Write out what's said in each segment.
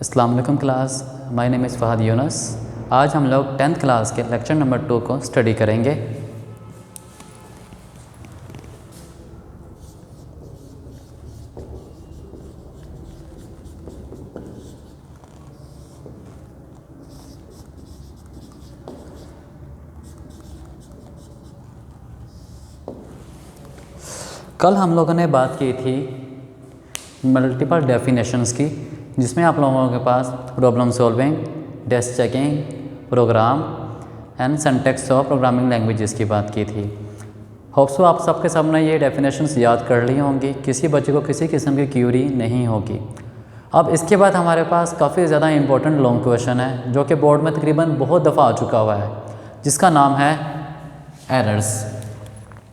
अस्सलाम वालेकुम class, my name is Fahad Yunus. आज हम लोग 10th क्लास के लेक्चर नंबर 2 को स्टडी करेंगे। कल हम लोगों ने बात की थी मल्टीपल डेफिनेशंस की, जिसमें आप लोगों के पास problem solving, desk checking, program and syntax of programming languages की बात की थी। होप्सो आप सबके सामने ये डेफिनेशंस याद कर ली होंगी, किसी बच्चे को किसी किस्म की क्यूरी नहीं होगी। अब इसके बाद हमारे पास काफ़ी ज़्यादा इंपॉर्टेंट लॉन्ग क्वेश्चन है, जो कि बोर्ड में तकरीबन बहुत दफ़ा आ चुका हुआ है, जिसका नाम है एरर्स।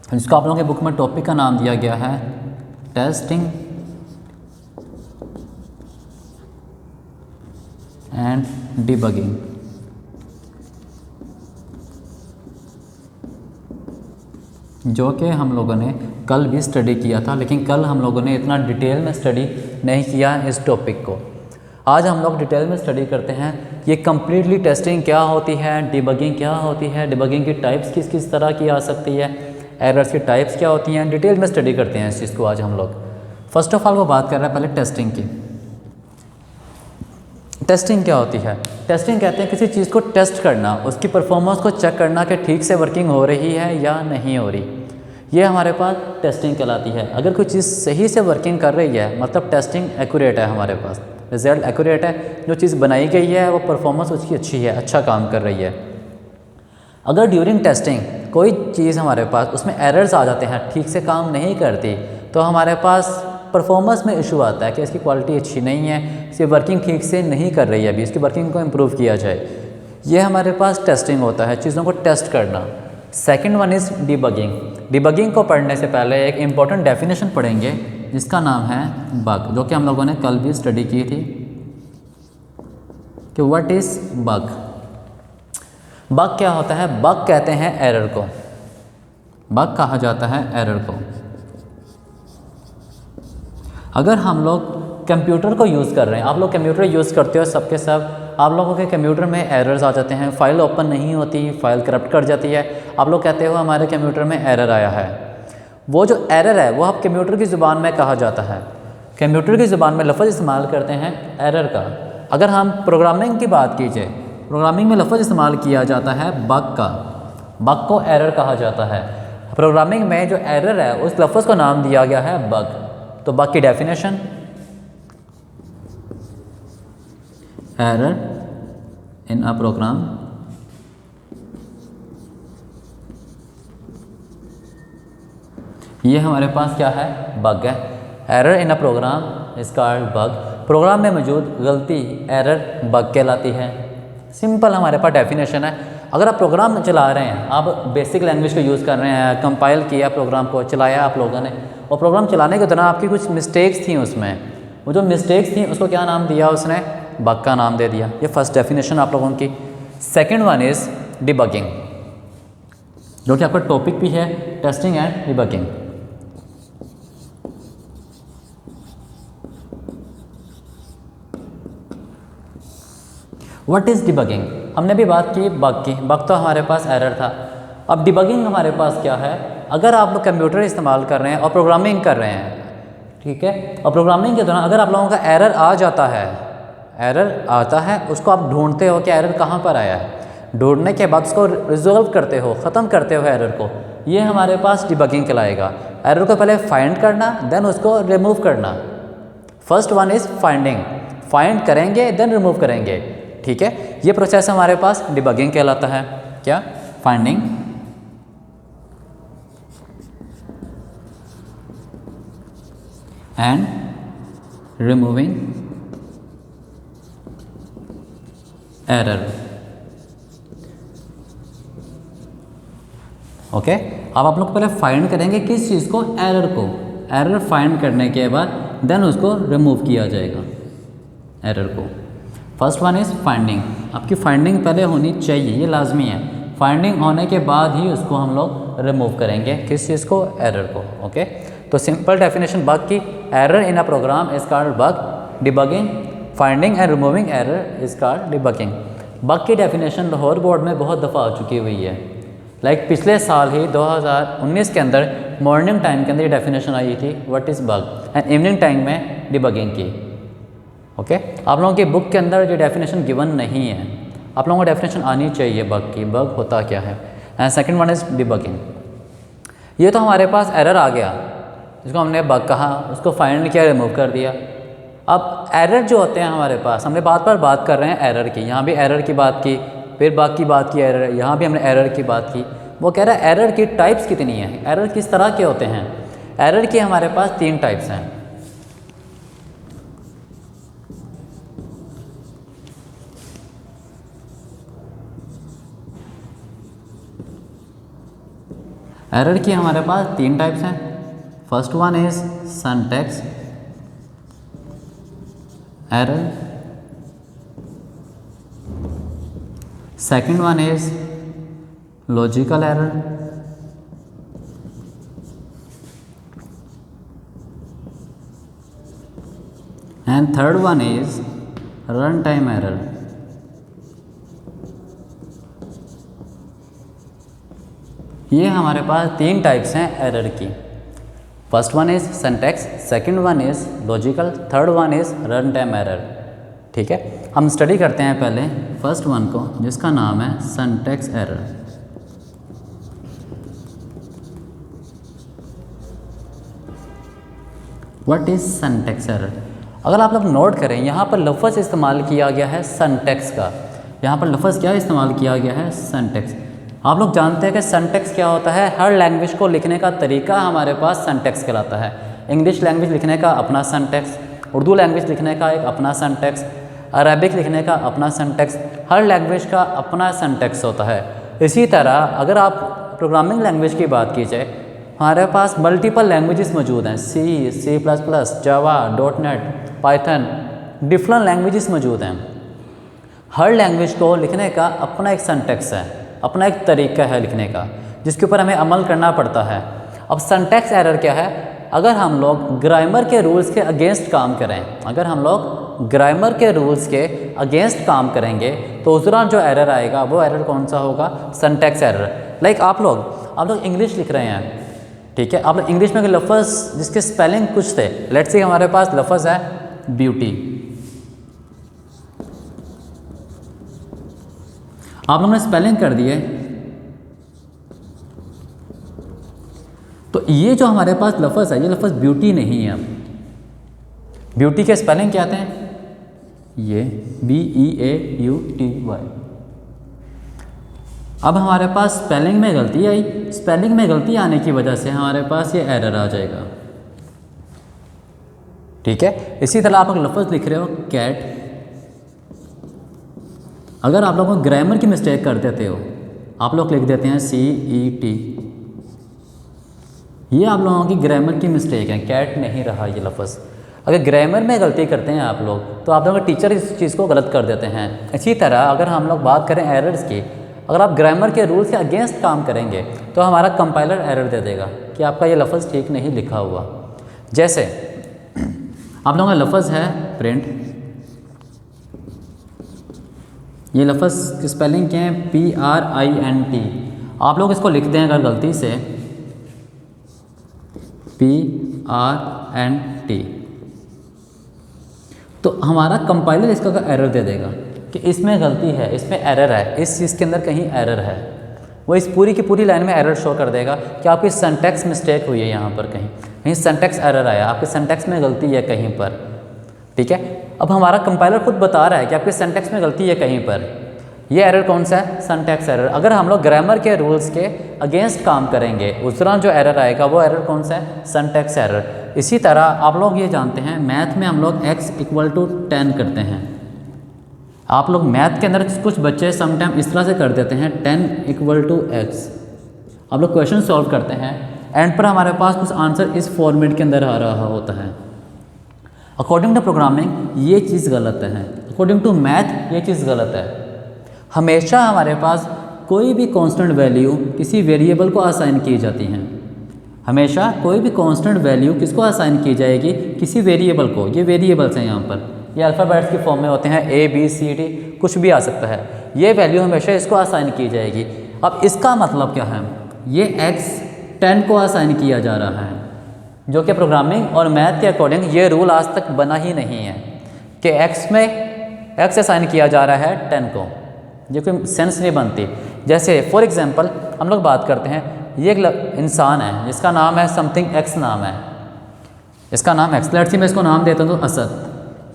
जिसको आप लोगों के बुक में टॉपिक का नाम दिया गया है टेस्टिंग एंड डिबगिंग। जो कि हम लोगों ने कल भी स्टडी किया था, लेकिन कल हम लोगों ने इतना डिटेल में स्टडी नहीं किया इस टॉपिक को। आज हम लोग डिटेल में स्टडी करते हैं ये कम्प्लीटली टेस्टिंग क्या होती है, डिबगिंग क्या होती है, डिबगिंग की टाइप्स किस किस तरह की आ सकती है, एरर्स की टाइप्स क्या होती हैं, डिटेल में स्टडी करते हैं इस चीज़ को आज हम लोग। फर्स्ट ऑफ ऑल वो बात कर रहे हैं पहले टेस्टिंग की। टेस्टिंग क्या होती है? टेस्टिंग कहते हैं किसी चीज़ को टेस्ट करना, उसकी परफॉर्मेंस को चेक करना कि ठीक से वर्किंग हो रही है या नहीं हो रही। ये हमारे पास टेस्टिंग कहलाती है। अगर कोई चीज़ सही से वर्किंग कर रही है, मतलब टेस्टिंग एक्यूरेट है, हमारे पास रिजल्ट एक्यूरेट है, जो चीज़ बनाई गई है वो परफॉर्मेंस उसकी अच्छी है, अच्छा काम कर रही है। अगर ड्यूरिंग टेस्टिंग कोई चीज़ हमारे पास उसमें एरर्स आ जाते हैं, ठीक से काम नहीं करती, तो हमारे पास परफॉर्मेंस में इशू आता है कि इसकी क्वालिटी अच्छी नहीं है, इसकी वर्किंग ठीक से नहीं कर रही है, अभी इसकी वर्किंग को इम्प्रूव किया जाए। ये हमारे पास टेस्टिंग होता है, चीज़ों को टेस्ट करना। Second one is debugging. Debugging को पढ़ने से पहले एक इम्पॉर्टेंट डेफिनेशन पढ़ेंगे, जिसका नाम है बग, जो कि हम लोगों ने कल भी स्टडी की थी कि व्हाट इज़ बग। बग क्या होता है? बग कहते हैं एरर को, बग कहा जाता है एरर को। अगर हम लोग कंप्यूटर को यूज़ कर रहे हैं, आप लोग कंप्यूटर यूज़ करते हो सबके सब, आप लोगों के कंप्यूटर में एरर्स आ जाते हैं, फाइल ओपन नहीं होती, फाइल करप्ट कर जाती है, आप लोग कहते हो हमारे कंप्यूटर में एरर आया है। वो जो एरर है वो आप कंप्यूटर की ज़ुबान में कहा जाता है, कंप्यूटर की ज़ुबान में लफ्ज़ इस्तेमाल करते हैं एरर का। अगर हम प्रोग्रामिंग की बात कीजिए, प्रोग्रामिंग में लफ्ज़ इस्तेमाल किया जाता है बग का, बग को एरर कहा जाता है। प्रोग्रामिंग में जो एरर है उस लफ्ज़ को नाम दिया गया है बग। तो बग की definition, error in a program ये हमारे पास क्या है? बग है। Error in a program is called bug. Program में मौजूद गलती एरर बग कहलाती है। सिंपल हमारे पास डेफिनेशन है। अगर आप प्रोग्राम चला रहे हैं, आप बेसिक लैंग्वेज को यूज़ कर रहे हैं, कंपाइल किया प्रोग्राम को, चलाया आप लोगों ने, और प्रोग्राम चलाने के दौरान आपकी कुछ मिस्टेक्स थी उसमें, वो जो मिस्टेक्स थी उसको क्या नाम दिया उसने? बग का नाम दे दिया। ये फर्स्ट डेफिनेशन आप लोगों की। सेकंड वन इज़ डिबगिंग, जो कि आपका टॉपिक भी है, testing and debugging. What is debugging? हमने भी बात की बग की, बग तो हमारे पास एरर था। अब डिबगिंग हमारे पास क्या है? अगर आप लोग कंप्यूटर इस्तेमाल कर रहे हैं और प्रोग्रामिंग कर रहे हैं, ठीक है, और प्रोग्रामिंग के दौरान अगर आप लोगों का एरर आ जाता है, एरर आता है, उसको आप ढूंढते हो कि एरर कहाँ पर आया है, ढूंढने के बाद उसको रिजॉल्व करते हो, ख़त्म करते हो एरर को, ये हमारे पास डिबगिंग कहलाएगा। एरर को पहले फाइंड करना, देन उसको रिमूव करना। First one is finding, find करेंगे देन रिमूव करेंगे, ठीक है। ये प्रोसेस हमारे पास डिबगिंग कहलाता है। क्या? Finding and removing error. Okay, अब आप लोग पहले फाइंड करेंगे किस चीज़ को? एरर को। एरर फाइंड करने के बाद देन उसको रिमूव किया जाएगा, एरर को। First one is finding. आपकी फाइंडिंग पहले होनी चाहिए, ये लाजमी है। फाइंडिंग होने के बाद ही उसको हम लोग रिमूव करेंगे, किस चीज़ को? एरर को। ओके, तो सिंपल डेफिनेशन बग की, error in a program is called bug, debugging, finding and removing error is called debugging. Bug की डेफिनेशन लाहौर बोर्ड में बहुत दफ़ा आ चुकी हुई है। पिछले साल ही 2019 के अंदर मॉर्निंग टाइम के अंदर ये डेफिनेशन आई थी what is bug, and evening time में डिबगिंग की। ओके, आप लोगों की बुक के अंदर ये डेफिनेशन गिवन नहीं है, आप लोगों को डेफिनेशन आनी चाहिए बग की, बग होता क्या है। And second one is debugging. ये तो हमारे पास एरर आ गया, जिसको हमने बग कहा, उसको फाइंड किया, रिमूव कर दिया। अब एरर जो होते हैं हमारे पास, हमने बात कर रहे हैं एरर की, यहाँ भी एरर की बात की, फिर बग की बात की, एरर, यहाँ भी हमने एरर की बात की। वो कह रहा है एरर की टाइप्स कितनी है, एरर किस तरह के होते हैं। एरर की हमारे पास 3 टाइप्स हैं। एरर की हमारे पास 3 टाइप्स हैं। First one is syntax error, second one is logical error, and third one is run time error. ये हमारे पास 3 टाइप्स हैं एरर की। First one is syntax, second one is logical, third one is run time error. ठीक है, हम study करते हैं पहले फर्स्ट वन को, जिसका नाम है syntax error. What is syntax error. अगर आप लोग नोट करें, यहाँ पर लफ्ज़ इस्तेमाल किया गया है सिंटैक्स का, यहाँ पर लफ्ज़ क्या इस्तेमाल किया गया है, सिंटैक्स। आप लोग जानते हैं कि सिंटैक्स क्या होता है। हर लैंग्वेज को लिखने का तरीका हमारे पास सिंटैक्स कहलाता है। इंग्लिश लैंग्वेज लिखने का अपना सिंटैक्स, उर्दू लैंग्वेज लिखने का एक अपना सिंटैक्स, अरबिक लिखने का अपना सिंटैक्स, हर लैंग्वेज का अपना सिंटैक्स होता है। इसी तरह अगर आप प्रोग्रामिंग लैंग्वेज की बात की जाए, हमारे पास मल्टीपल लैंग्वेजेस मौजूद हैं, C++, जावा, .NET, पाइथन, डिफरेंट लैंग्वेजेस मौजूद हैं। हर लैंग्वेज को लिखने का अपना एक सिंटैक्स है, अपना एक तरीका है लिखने का, जिसके ऊपर हमें अमल करना पड़ता है। अब सिंटैक्स एरर क्या है, अगर हम लोग ग्रामर के रूल्स के अगेंस्ट काम करें, अगर हम लोग ग्रामर के रूल्स के अगेंस्ट काम करेंगे तो उस दौरान जो एरर आएगा वो एरर कौन सा होगा, सिंटैक्स एरर। आप लोग इंग्लिश लिख रहे हैं, ठीक है, आप लोग इंग्लिश में लफ्ज़ जिसके स्पेलिंग कुछ थे, लेट्स से हमारे पास लफ्ज़ है ब्यूटी, आप लोगों ने स्पेलिंग कर दिए, तो ये जो हमारे पास लफ्ज़ है, ये लफ्ज़ ब्यूटी नहीं है। ब्यूटी के स्पेलिंग क्या आते हैं, ये BEAUTY। अब हमारे पास स्पेलिंग में गलती आई, स्पेलिंग में गलती आने की वजह से हमारे पास ये एरर आ जाएगा। ठीक है, इसी तरह आप लोग लफ्ज़ लिख रहे हो कैट, अगर आप लोगों को ग्रामर की मिस्टेक कर देते हो, आप लोग लिख देते हैं CET, ये आप लोगों की ग्रामर की मिस्टेक है, कैट नहीं रहा ये लफ्ज़। अगर ग्रामर में गलती करते हैं आप लोग, तो आप लोगों के टीचर इस चीज़ को गलत कर देते हैं। इसी तरह अगर हम लोग बात करें एरर्स की, अगर आप ग्रामर के रूल्स के अगेंस्ट काम करेंगे तो हमारा कंपाइलर एरर दे देगा कि आपका ये लफ्ज़ ठीक नहीं लिखा हुआ। जैसे आप लोगों का लफ्ज़ है प्रिंट, ये लफ्ज़ की स्पेलिंग क्या है, PRINT। आप लोग इसको लिख दें अगर गलती से PRNT, तो हमारा कंपाइलर इसका एरर दे देगा कि इसमें गलती है, इसमें एरर है, इस चीज़ के अंदर कहीं एरर है। वो इस पूरी की पूरी लाइन में एरर शो कर देगा कि आपकी सिंटैक्स मिस्टेक हुई है, यहाँ पर कहीं सिंटैक्स एरर आया, आपके सिंटैक्स में गलती है कहीं पर। ठीक है, अब हमारा कंपाइलर खुद बता रहा है कि आपके सिंटैक्स में गलती है कहीं पर। ये एरर कौन सा है, सिंटैक्स एरर। अगर हम लोग ग्रामर के रूल्स के अगेंस्ट काम करेंगे, उस दौरान जो एरर आएगा वो एरर कौन सा है, सिंटैक्स एरर। इसी तरह आप लोग ये जानते हैं, मैथ में हम लोग x = 10 करते हैं। आप लोग मैथ के अंदर कुछ बच्चे समटाइम इस तरह से कर देते हैं 10 = x। आप लोग क्वेश्चन सॉल्व करते हैं, एंड पर हमारे पास कुछ आंसर इस फॉर्मेट के अंदर आ रहा होता है। अकॉर्डिंग टू प्रोग्रामिंग ये चीज़ गलत है, अकॉर्डिंग टू मैथ ये चीज़ गलत है। हमेशा हमारे पास कोई भी कांस्टेंट वैल्यू किसी वेरिएबल को असाइन की जाती हैं। हमेशा कोई भी कांस्टेंट वैल्यू किसको असाइन की जाएगी, किसी वेरिएबल को। ये वेरिएबल्स हैं यहाँ पर, ये अल्फ़ाबेट्स की फॉर्म में होते हैं A B C D, कुछ भी आ सकता है। ये वैल्यू हमेशा इसको असाइन की जाएगी। अब इसका मतलब क्या है, ये x 10 को असाइन किया जा रहा है, जो कि प्रोग्रामिंग और मैथ के अकॉर्डिंग ये रूल आज तक बना ही नहीं है कि x में x असाइन किया जा रहा है 10 को। ये कोई सेंस नहीं बनती। जैसे फॉर एग्जांपल हम लोग बात करते हैं, ये एक इंसान है जिसका नाम है समथिंग x नाम है, इसका नाम x, लेट्स से मैं इसको नाम देता हूँ असद।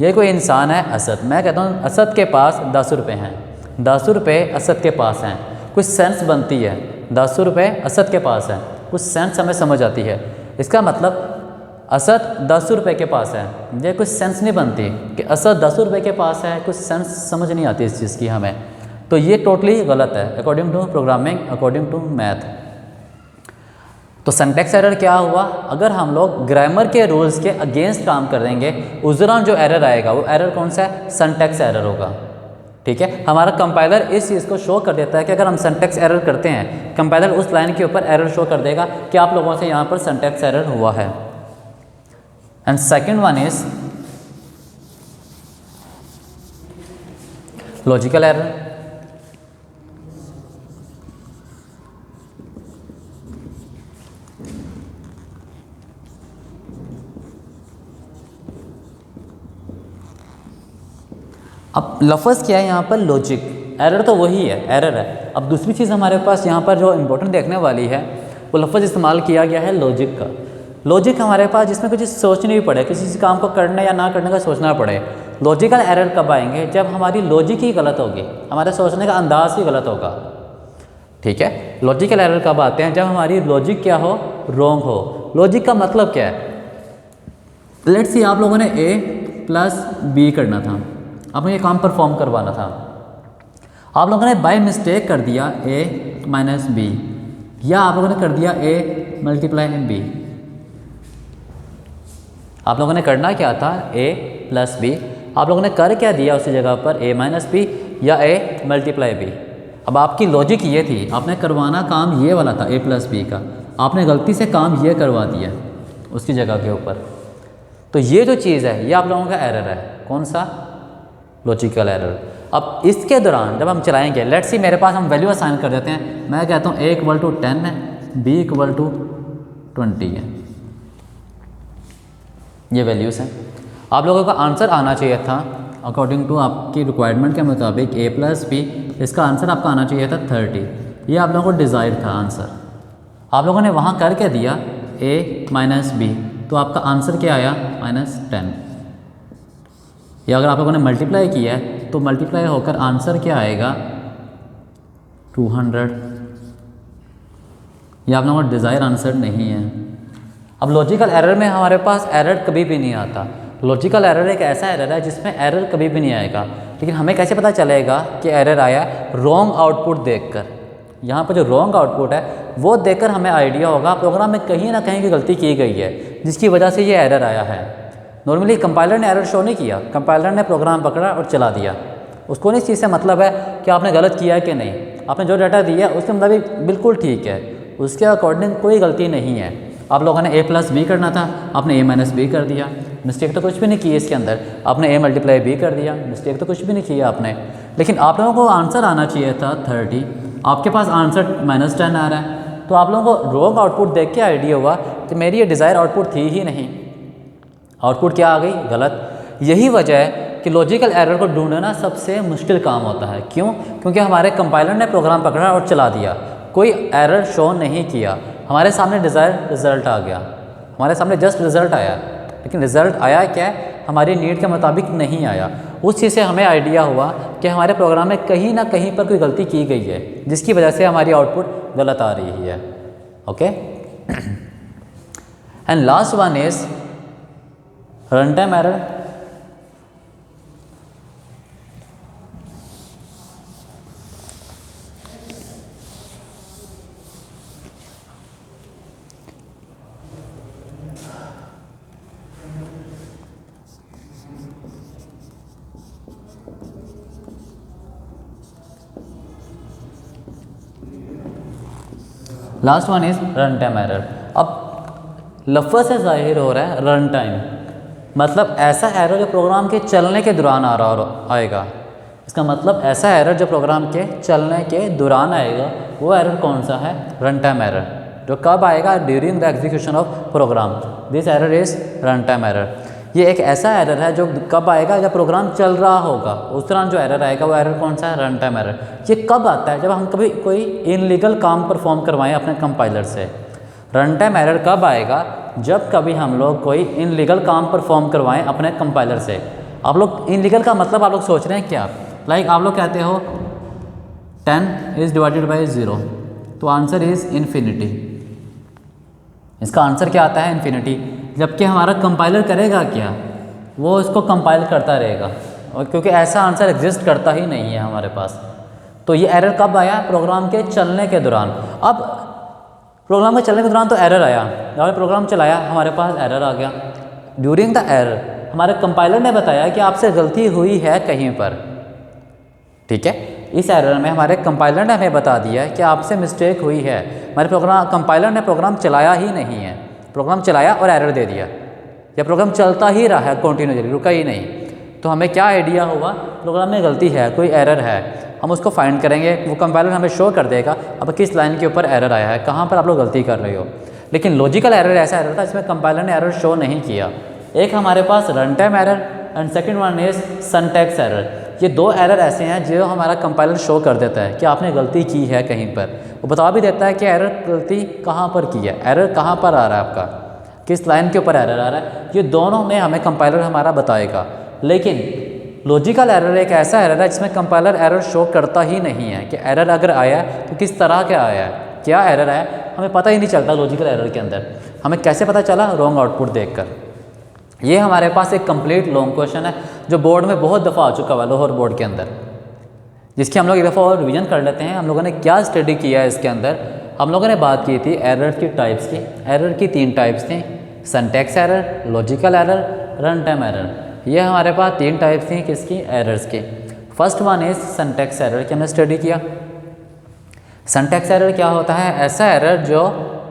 ये कोई इंसान है असद, मैं कहता हूँ असद के पास 10 रुपये हैं, 10 रुपये असद के पास हैं, कुछ सेंस बनती है। 10 रुपये असद के पास है, कुछ सेंस हमें समझ आती है। इसका मतलब असद 10 रुपये के पास है, ये कुछ सेंस नहीं बनती कि असद 10 रुपये के पास है, कुछ सेंस समझ नहीं आती इस चीज़ की हमें। तो ये टोटली गलत है according to programming, according to math. तो सिंटैक्स एरर क्या हुआ, अगर हम लोग ग्रामर के रूल्स के अगेंस्ट काम कर देंगे, उस दौरान जो एरर आएगा वो एरर कौन सा है, सिंटैक्स एरर होगा। ठीक है, हमारा कंपाइलर इस चीज़ को शो कर देता है कि अगर हम सिंटैक्स एरर करते हैं, कंपाइलर उस लाइन के ऊपर एरर शो कर देगा कि आप लोगों से यहाँ पर सिंटैक्स एरर हुआ है। And second one is logical error. अब लफ्ज़ क्या है यहाँ पर, लॉजिक। एरर तो वही है, एरर है। अब दूसरी चीज़ हमारे पास यहाँ पर जो इम्पोर्टेंट देखने वाली है, वो लफ्ज़ इस्तेमाल किया गया है लॉजिक का। लॉजिक हमारे पास जिसमें कुछ सोचनी भी पड़े, किसी चीज़ काम को करने या ना करने का सोचना पड़े। लॉजिकल एरर कब आएंगे, जब हमारी लॉजिक ही गलत होगी, हमारे सोचने का अंदाज़ ही गलत होगा। ठीक है, लॉजिकल एरर कब आते हैं, जब हमारी लॉजिक क्या हो, रॉन्ग हो। लॉजिक का मतलब क्या है, लेट्स सी आप लोगों ने A प्लस B करना था, आपने ये काम परफॉर्म करवाना था, आप लोगों ने बाय मिस्टेक कर दिया A माइनस B, या आप लोगों ने कर दिया A मल्टीप्लाई B। आप लोगों ने करना क्या था, A प्लस B, आप लोगों ने कर क्या दिया उसकी जगह पर, A माइनस B या A मल्टीप्लाई B। अब आपकी लॉजिक ये थी, आपने करवाना काम ये वाला था A प्लस B का, आपने गलती से काम ये करवा दिया उसकी जगह के ऊपर। तो ये जो चीज़ है ये आप लोगों का एरर है, कौन सा, लॉजिकल एरर। अब इसके दौरान जब हम चलाएंगे, लेट्स सी मेरे पास हम वैल्यू असाइन कर देते हैं, मैं कहता हूँ A इक्वल टू 10 है, B इक्वल टू 20 है, ये वैल्यूज़ हैं। आप लोगों का आंसर आना चाहिए था अकॉर्डिंग टू आपकी रिक्वायरमेंट के मुताबिक A प्लस B, इसका आंसर आपका आना चाहिए था 30। ये आप लोगों को डिज़ायर था आंसर, आप लोगों ने वहाँ करके दिया A माइनस B, तो आपका आंसर क्या आया, -10। या अगर आप लोगों ने मल्टीप्लाई किया है तो मल्टीप्लाई होकर आंसर क्या आएगा, 200। ये आप लोगों का डिज़ायर आंसर नहीं है। अब लॉजिकल एरर में हमारे पास एरर कभी भी नहीं आता। लॉजिकल एरर एक ऐसा एरर है जिसमें एरर कभी भी नहीं आएगा, लेकिन हमें कैसे पता चलेगा कि एरर आया, रॉन्ग आउटपुट देखकर। यहाँ पर जो रॉन्ग आउटपुट है वो देखकर हमें आइडिया होगा प्रोग्राम में कहीं ना कहीं की गलती की गई है, जिसकी वजह से ये एरर आया है। नॉर्मली कंपाइलर ने एरर शो नहीं किया, कंपाइलर ने प्रोग्राम पकड़ा और चला दिया। उसको नहीं इस चीज़ से मतलब है कि आपने गलत किया है कि नहीं, आपने जो डाटा दिया उसके मुताबिक बिल्कुल ठीक है, उसके अकॉर्डिंग कोई गलती नहीं है। आप लोगों ने A प्लस B करना था, आपने A माइनस B कर दिया, मिस्टेक तो कुछ भी नहीं की इसके अंदर। आपने A मल्टीप्लाई B कर दिया, मिस्टेक तो कुछ भी नहीं किया आपने। लेकिन आप लोगों को आंसर आना चाहिए था 30, आपके पास आंसर -10 आ रहा है। तो आप लोगों को रॉन्ग आउटपुट देख के आइडिया हुआ कि मेरी ये डिज़ायर आउटपुट थी ही नहीं, आउटपुट क्या आ गई, गलत। यही वजह है कि लॉजिकल एरर को ढूंढना सबसे मुश्किल काम होता है। क्यों? क्योंकि हमारे कंपाइलर ने प्रोग्राम पकड़ा और चला दिया, कोई एरर शो नहीं किया, हमारे सामने डिज़ायर रिज़ल्ट आ गया, हमारे सामने जस्ट रिज़ल्ट आया, लेकिन रिज़ल्ट आया क्या है, हमारी नीड के मुताबिक नहीं आया। उस चीज़ से हमें आइडिया हुआ कि हमारे प्रोग्राम में कहीं ना कहीं पर कोई गलती की गई है, जिसकी वजह से हमारी आउटपुट गलत आ रही है। Okay, and last one is run time error. Last one is run time error. अब लफ्ज़ से जाहिर हो रहा है रन टाइम, मतलब ऐसा एरर जो प्रोग्राम के चलने के दौरान आएगा। इसका मतलब ऐसा एरर जो प्रोग्राम के चलने के दौरान आएगा, वो एरर कौन सा है? Run time error. जो कब आएगा? During the execution of program. This error is run time error. ये एक ऐसा एरर है जो कब आएगा? जब प्रोग्राम चल रहा होगा, उस दौरान जो एरर आएगा वो एरर कौन सा है? Run time error. ये कब आता है? जब हम कभी कोई इनलीगल काम परफॉर्म करवाएं अपने कंपाइलर से। रन टाइम एरर कब आएगा? जब कभी हम लोग कोई इनलीगल काम परफॉर्म करवाएं अपने कंपाइलर से। आप लोग इनलीगल का मतलब आप लोग सोच रहे हैं क्या? लाइक आप लोग कहते हो 10 इज़ डिवाइडेड बाई 0, तो आंसर इज़ इन्फिनिटी। इसका आंसर क्या आता है? इन्फिनिटी। जबकि हमारा कंपाइलर करेगा क्या? वो इसको कंपाइल करता रहेगा, और क्योंकि ऐसा आंसर एग्जिस्ट करता ही नहीं है हमारे पास। तो ये एरर कब आया? प्रोग्राम के चलने के दौरान। अब प्रोग्राम के चलने के दौरान तो एरर आया, जब प्रोग्राम चलाया हमारे पास एरर आ गया। ड्यूरिंग द एरर हमारे कंपाइलर ने बताया कि आपसे गलती हुई है कहीं पर, ठीक है। इस एरर में हमारे कंपाइलर ने हमें बता दिया कि आपसे मिस्टेक हुई है। हमारे कंपाइलर ने प्रोग्राम चलाया ही नहीं है, प्रोग्राम चलाया और एरर दे दिया, या प्रोग्राम चलता ही रहा है कंटिन्यूसली, रुका ही नहीं। तो हमें क्या आइडिया हुआ? प्रोग्राम में गलती है, कोई एरर है, हम उसको फाइंड करेंगे। वो कंपाइलर हमें शो कर देगा अब किस लाइन के ऊपर एरर आया है, कहाँ पर आप लोग गलती कर रहे हो। लेकिन लॉजिकल एरर ऐसा एरर था जिसमें कंपाइलर ने एरर शो नहीं किया। एक हमारे पास run time error and second one is syntax error. ये दो एरर ऐसे हैं जो हमारा कंपाइलर शो कर देता है कि आपने गलती की है कहीं पर। वो बता भी देता है कि एरर गलती कहाँ पर की है, एरर कहाँ पर आ रहा है आपका, किस लाइन के ऊपर एरर आ रहा है। ये दोनों में हमें कंपाइलर हमारा बताएगा। लेकिन लॉजिकल एरर एक ऐसा एरर है जिसमें कंपाइलर एरर शो करता ही नहीं है कि एरर अगर आया है तो किस तरह का आया है, क्या एरर है, हमें पता ही नहीं चलता। लॉजिकल एरर के अंदर हमें कैसे पता चला? रॉन्ग आउटपुट देखकर। ये हमारे पास एक कंप्लीट लॉन्ग क्वेश्चन है जो बोर्ड में बहुत दफ़ा आ चुका हुआ, लाहौर बोर्ड के अंदर, जिसकी हम लोग एक दफ़ा और रिवीजन कर लेते हैं। हम लोगों ने क्या स्टडी किया है इसके अंदर? हम लोगों ने बात की थी एरर की टाइप्स की। एरर की 3 टाइप्स थी, syntax error, logical error, run time error. ये हमारे पास 3 टाइप्स थी किसकी? एरर्स की। First one is syntax error की हमने स्टडी किया। सिंटैक्स एरर क्या होता है? ऐसा एरर जो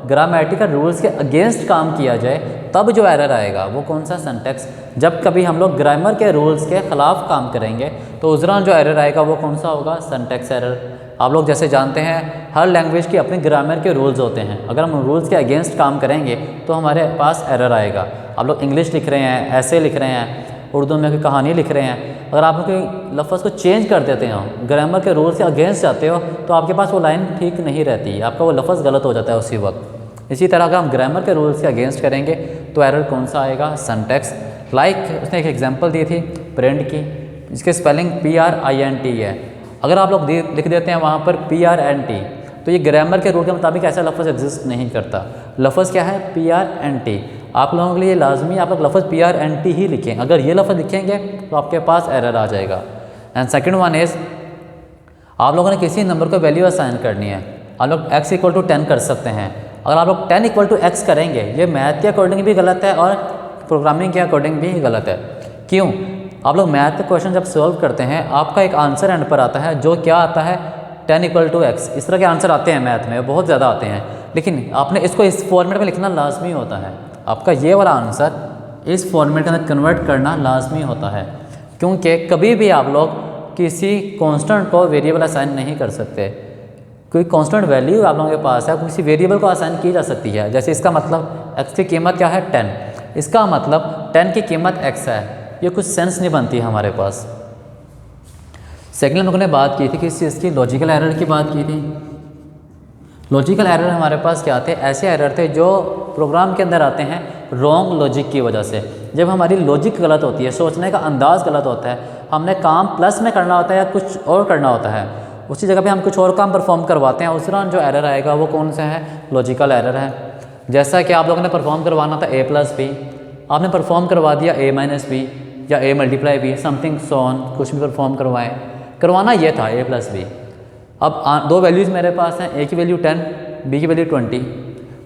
ग्रामेटिकल रूल्स के अगेंस्ट काम किया जाए तब जो एरर आएगा वो कौन सा? सिंटैक्स। जब कभी हम लोग ग्रामर के रूल्स के ख़िलाफ़ काम करेंगे तो उस दौरान जो एरर आएगा वो कौन सा होगा? Syntax error. आप लोग जैसे जानते हैं हर लैंग्वेज की अपनी ग्रामर के रूल्स होते हैं, अगर हम रूल्स के अगेंस्ट काम करेंगे तो हमारे पास एरर आएगा। आप लोग इंग्लिश लिख रहे हैं, ऐसे लिख रहे हैं, उर्दू में कोई कहानी लिख रहे हैं, अगर आप कोई लफ्ज़ को चेंज कर देते हो, ग्रामर के रूल्स के अगेंस्ट जाते हो, तो आपके पास वो लाइन ठीक नहीं रहती, आपका वो लफ्ज़ गलत हो जाता है उसी वक्त। इसी तरह अगर हम ग्रामर के रूल्स के अगेंस्ट करेंगे तो एरर कौन सा आएगा? सिंटैक्स। लाइक उसने एक एग्जांपल दी थी प्रिंट की, जिसके स्पेलिंग PRINT है। अगर आप लोग लिख देते हैं वहाँ पर PRNT, तो ये ग्रामर के रूल के मुताबिक ऐसा लफ्ज़ एग्जिस्ट नहीं करता। लफ्ज़ क्या है? PRNT। आप लोगों के लिए लाजमी आप लोग लफ्ज़ PRNT ही लिखें। अगर ये लफ्ज़ लिखेंगे तो आपके पास एरर आ जाएगा। एंड सेकेंड वन इज़ आप लोगों ने किसी नंबर को वैल्यू असाइन करनी है। आप लोग x = 10 कर सकते हैं। अगर आप लोग 10 = x करेंगे, ये मैथ के अकॉर्डिंग भी गलत है और प्रोग्रामिंग के अकॉर्डिंग भी गलत है। क्यों? आप लोग मैथ का क्वेश्चन जब सॉल्व करते हैं आपका एक आंसर एंड पर आता है जो क्या आता है? 10 = x। इस तरह के आंसर आते हैं मैथ में, बहुत ज़्यादा आते हैं, लेकिन आपने इसको इस फॉर्मेट में लिखना लाजमी होता है। आपका ये वाला आंसर इस फॉर्मेट के अंदर कन्वर्ट करना लाजमी होता है, क्योंकि कभी भी आप लोग किसी कांस्टेंट को वेरिएबल असाइन नहीं कर सकते। कोई कांस्टेंट वैल्यू आप लोगों के पास है, किसी वेरिएबल को असाइन की जा सकती है। जैसे इसका मतलब x की कीमत क्या है? 10। इसका मतलब 10 की कीमत x है। ये कुछ सेंस नहीं बनती हमारे पास। सेकेंड हम लोगों ने बात की थी किस चीज़ की? लॉजिकल एरर की बात की थी। लॉजिकल एरर हमारे पास क्या थे? ऐसे एरर थे जो प्रोग्राम के अंदर आते हैं रॉन्ग लॉजिक की वजह से। जब हमारी लॉजिक गलत होती है, सोचने का अंदाज़ गलत होता है, हमने काम प्लस में करना होता है या कुछ और करना होता है, उसी जगह पे हम कुछ और काम परफॉर्म करवाते हैं, उस दौरान जो एरर आएगा वो कौन सा है? लॉजिकल एरर है। जैसा कि आप लोगों ने परफॉर्म करवाना था a+b, आपने परफॉर्म करवा दिया a-b या a × b, something so on, कुछ भी परफॉर्म करवाना ये था a+b। अब 2 वैल्यूज़ मेरे पास हैं, a की वैल्यू 10, b की वैल्यू 20।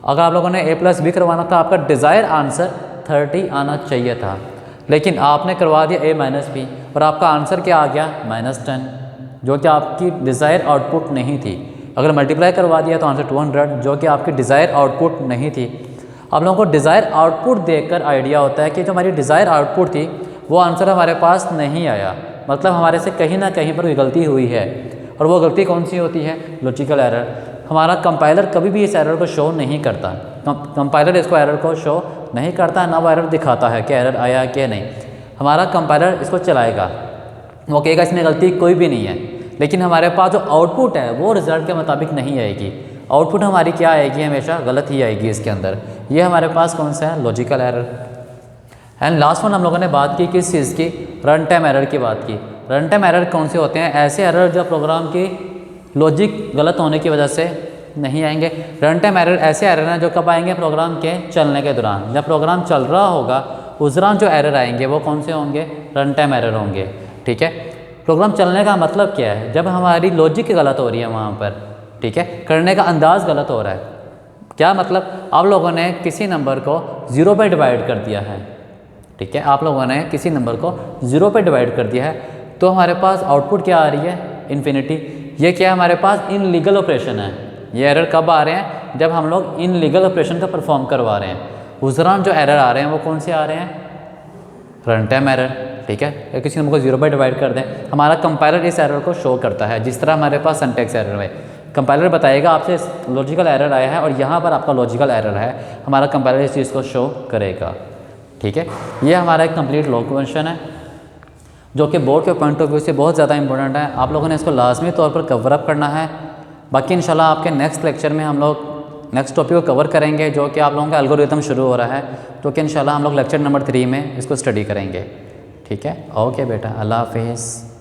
अगर आप लोगों ने a+b करवाना था, आपका डिज़ायर आंसर 30 आना चाहिए था, लेकिन आपने करवा दिया a-b और आपका आंसर क्या आ गया? -10, जो कि आपकी डिज़ायर आउटपुट नहीं थी। अगर मल्टीप्लाई करवा दिया तो आंसर 200, जो कि आपकी डिज़ायर आउटपुट नहीं थी। आप लोगों को डिज़ायर आउटपुट देखकर आइडिया होता है कि जो हमारी डिज़ायर आउटपुट थी वो आंसर हमारे पास नहीं आया, मतलब हमारे से कहीं ना कहीं पर कोई गलती हुई है। और वो गलती कौन सी होती है? Logical error. हमारा कंपाइलर कभी भी इस एरर को शो नहीं करता, कंपाइलर इसको एरर को शो नहीं करता, ना वो एरर दिखाता है कि एरर आया कि नहीं। हमारा कंपाइलर इसको चलाएगा, वो कहेगा इसमें गलती कोई भी नहीं है, लेकिन हमारे पास जो आउटपुट है वो रिज़ल्ट के मुताबिक नहीं आएगी। आउटपुट हमारी क्या आएगी? हमेशा गलत ही आएगी इसके अंदर। ये हमारे पास कौन सा है? Logical error. And last one हम लोगों ने बात की किस चीज़ की? रन टाइम एरर की बात की। रन टाइम एरर कौन से होते हैं? ऐसे एरर जो प्रोग्राम की लॉजिक गलत होने की वजह से नहीं आएंगे। रन टाइम एरर ऐसे एरर हैं जो कब आएंगे? प्रोग्राम के चलने के दौरान। जब प्रोग्राम चल रहा होगा उस दौरान जो एरर आएंगे वो कौन से होंगे? रन टाइम एरर होंगे। ठीक है, प्रोग्राम चलने का मतलब क्या है? जब हमारी लॉजिक गलत हो रही है वहाँ पर, ठीक है, करने का अंदाज़ गलत हो रहा है। क्या मतलब? आप लोगों ने किसी नंबर को 0 पे डिवाइड कर दिया है, ठीक है, आप लोगों ने किसी नंबर को 0 पे डिवाइड कर दिया है, तो हमारे पास आउटपुट क्या आ रही है? इन्फिनिटी। ये क्या है? हमारे पास इनलीगल ऑपरेशन है। ये एरर कब आ रहे हैं? जब हम लोग इनलीगल ऑपरेशन का परफॉर्म करवा रहे हैं, उस दौरान जो एरर आ रहे हैं वो कौन से आ रहे हैं? Run time error. ठीक है, या किसी नंबर को 0 पे डिवाइड कर दें, हमारा कंपाइलर इस एरर को शो करता है। जिस तरह हमारे पास सिंटैक्स एरर है, कंपाइलर बताएगा आपसे लॉजिकल एरर आया है और यहाँ पर आपका लॉजिकल एरर है, हमारा कंपाइलर इस चीज़ को शो करेगा। ठीक है, ये हमारा एक कंप्लीट लॉ क्वेश्चन है जो कि बोर्ड के पॉइंट ऑफ व्यू से बहुत ज़्यादा इंपॉर्टेंट है। आप लोगों ने इसको लाजमी तौर पर कवर अप करना है। बाकी इंशाल्लाह आपके नेक्स्ट लेक्चर में हम लोग नेक्स्ट टॉपिक को कवर करेंगे जो कि आप लोगों का एल्गोरिथम शुरू हो रहा है, तो कि इंशाल्लाह हम लोग लेक्चर नंबर 3 में इसको स्टडी करेंगे। ठीक है, ओके बेटा, अल्लाह हाफिज़।